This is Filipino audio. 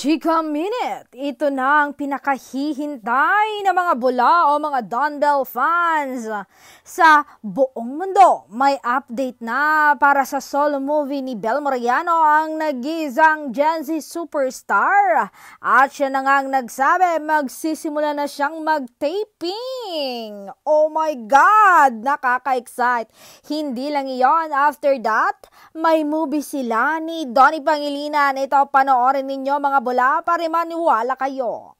Chika Minute, ito na ang pinakahihintay ng mga bula o mga Don Bell fans. Sa buong mundo, may update na para sa solo movie ni Bel Mariano, ang nag-iisang Gen Z superstar. At siya na nga ang nagsabi, magsisimula na siyang mag-taping. Oh my God, nakaka-excite. Hindi lang iyon, after that, may movie sila ni Donnie Pangilinan. Ito, panoorin ninyo mga bula para maniwala kayo.